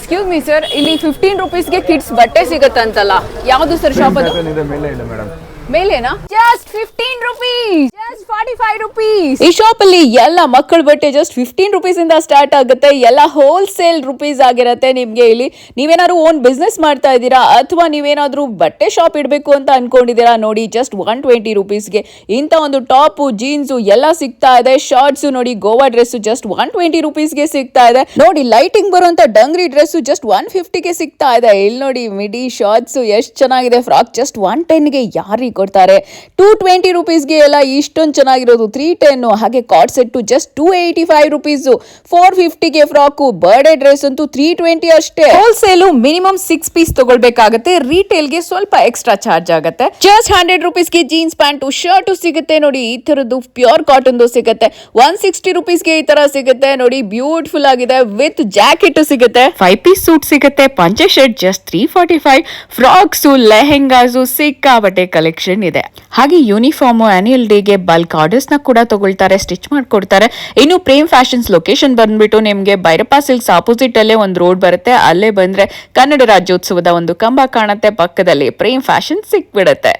Excuse me sir, ಇಲ್ಲಿ 15 ರುಪೀಸ್ಗೆ kids ಬಟ್ಟೆ ಸಿಗತ್ತಂತಲ್ಲ, ಯಾವುದು ಸರ್ ಶಾಪ್ ಅದು? ಮೇಲೇನಾ? Just 15 rupees, just 45 rupees. ಈ ಶಾಪ್ ಅಲ್ಲಿ ಎಲ್ಲ ಮಕ್ಕಳ ಬಟ್ಟೆ ಜಸ್ಟ್ 15 ರುಪೀಸ್ ಇಂದ ಸ್ಟಾರ್ಟ್ ಆಗುತ್ತೆ. ಎಲ್ಲ ಹೋಲ್ಸೇಲ್ ರುಪೀಸ್ ಆಗಿರುತ್ತೆ. ನಿಮ್ಗೆ ಇಲ್ಲಿ ನೀವೇನಾದ್ರು ಓನ್ ಬಿಸ್ನೆಸ್ ಮಾಡ್ತಾ ಇದ್ದೀರಾ ಅಥವಾ ನೀವೇನಾದ್ರೂ ಬಟ್ಟೆ ಶಾಪ್ ಇಡಬೇಕು ಅಂತ ಅನ್ಕೊಂಡಿದ್ದೀರಾ, ನೋಡಿ ಜಸ್ಟ್ 120 ರುಪೀಸ್ಗೆ ಇಂಥ ಒಂದು ಟಾಪು ಜೀನ್ಸು ಎಲ್ಲ ಸಿಗ್ತಾ ಇದೆ. ಶಾರ್ಟ್ಸ್ ನೋಡಿ, ಗೋವಾ ಡ್ರೆಸ್ ಜಸ್ಟ್ 120 ರುಪೀಸ್ಗೆ ಸಿಗ್ತಾ ಇದೆ. ನೋಡಿ ಲೈಟಿಂಗ್ ಬರುವಂತ ಡಂಗ್ರಿ ಡ್ರೆಸ್ ಜಸ್ಟ್ 150ಗೆ ಸಿಗ್ತಾ ಇದೆ. ಇಲ್ಲಿ ನೋಡಿ ಮಿಡಿ ಶಾರ್ಟ್ಸ್ ಎಷ್ಟು ಚೆನ್ನಾಗಿದೆ. ಫ್ರಾಕ್ ಜಸ್ಟ್ 110ಗೆ ಯಾರಿಗೆ ಕೊಡ್ತಾರೆ? 220 ರುಪೀಸ್ಗೆ ಎಲ್ಲ ಇಷ್ಟೊಂದು ಚೆನ್ನಾಗಿರೋದು 310. ಹಾಗೆ ಕಾರ್ಡ್ ಸೆಟ್ ಜಸ್ಟ್ 285 ರುಪೀಸ್. 450ಗೆ ಫ್ರಾಕು. ಬರ್ಡೇ ಡ್ರೆಸ್ ಅಂತೂ 320 ಅಷ್ಟೇ. ಹೋಲ್ಸೇಲ್ ಮಿನಿಮಮ್ 6 ಪೀಸ್ ತಗೊಳ್ಬೇಕಾಗತ್ತೆ. ರಿಟೇಲ್ಗೆ ಸ್ವಲ್ಪ ಎಕ್ಸ್ಟ್ರಾ ಚಾರ್ಜ್ ಆಗುತ್ತೆ. ಜಸ್ಟ್ 100 ರುಪೀಸ್ಗೆ ಜೀನ್ಸ್ ಪ್ಯಾಂಟು ಶರ್ಟ್ ಸಿಗುತ್ತೆ. ನೋಡಿ ಈ ತರದ್ದು ಪ್ಯೂರ್ ಕಾಟನ್ ಸಿಗುತ್ತೆ. 160 ರುಪೀಸ್ಗೆ ಈ ತರ ಸಿಗುತ್ತೆ. ನೋಡಿ ಬ್ಯೂಟಿಫುಲ್ ಆಗಿದೆ. ವಿತ್ ಜಾಕೆಟ್ ಸಿಗುತ್ತೆ. 5 ಪೀಸ್ ಸೂಟ್ ಸಿಗುತ್ತೆ. ಪಂಚೆ ಶರ್ಟ್ ಜಸ್ಟ್ 345. ಫ್ರಾಕ್ಸ್, ಲೆಹೆಂಗಾಸ್ ಸಿಕ್ಕಾಬಟ್ಟೆ ಕಲೆಕ್ಷನ್ ಇದೆ. ಹಾಗೆ ಯೂನಿಫಾರ್ಮ್ ಆನ್ಯುವಲ್ ಡೇಗೆ ಬಲ್ಕ್ ಆರ್ಡರ್ಸ್ ನ ಕೂಡ ತಗೊಳ್ತಾರೆ, ಸ್ಟಿಚ್ ಮಾಡ್ಕೊಡ್ತಾರೆ. ಇನ್ನು ಪ್ರೇಮ್ ಫ್ಯಾಷನ್ಸ್ ಲೊಕೇಶನ್ ಬಂದ್ಬಿಟ್ಟು ನಿಮ್ಗೆ ಭೈರಪ್ಪ ಸಿಲ್ಕ್ಸ್ ಆಪೋಸಿಟ್ ಅಲ್ಲೇ ಒಂದು ರೋಡ್ ಬರುತ್ತೆ. ಅಲ್ಲೇ ಬಂದ್ರೆ ಕನ್ನಡ ರಾಜ್ಯೋತ್ಸವದ ಒಂದು ಕಂಬ ಕಾಣುತ್ತೆ. ಪಕ್ಕದಲ್ಲಿ ಪ್ರೇಮ್ ಫ್ಯಾಷನ್ ಸಿಕ್ಬಿಡುತ್ತೆ.